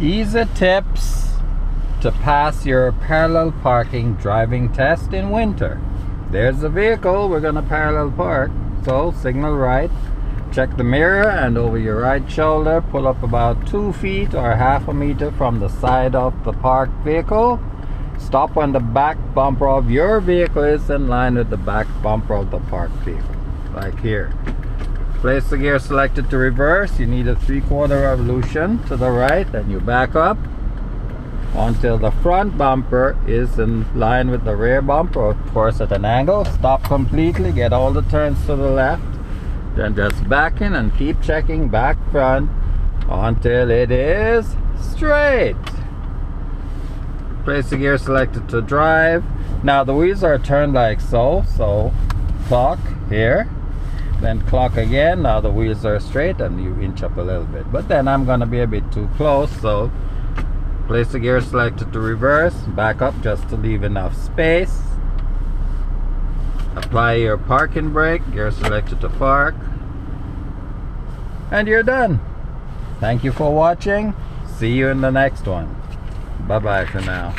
Easy tips to pass your parallel parking driving test in winter. There's the vehicle we're going to parallel park. So signal right, check the mirror, and over your right shoulder pull up about 2 feet or half a meter from the side of the parked vehicle. Stop when the back bumper of your vehicle is in line with the back bumper of the parked vehicle, like here. Place the gear selected to reverse. You need a 3/4 revolution to the right, and you back up until the front bumper is in line with the rear bumper, of course at an angle. Stop completely, get all the turns to the left, then just back in and keep checking back front until it is straight. Place the gear selected to drive. Now the wheels are turned like so, so clock here, then clock again. Now the wheels are straight and you inch up a little bit, but then I'm gonna be a bit too close, so place the gear selected to reverse, back up just to leave enough space. Apply your parking brake, gear selected to park, and you're done. Thank you for watching. See you in the next one. Bye bye for now.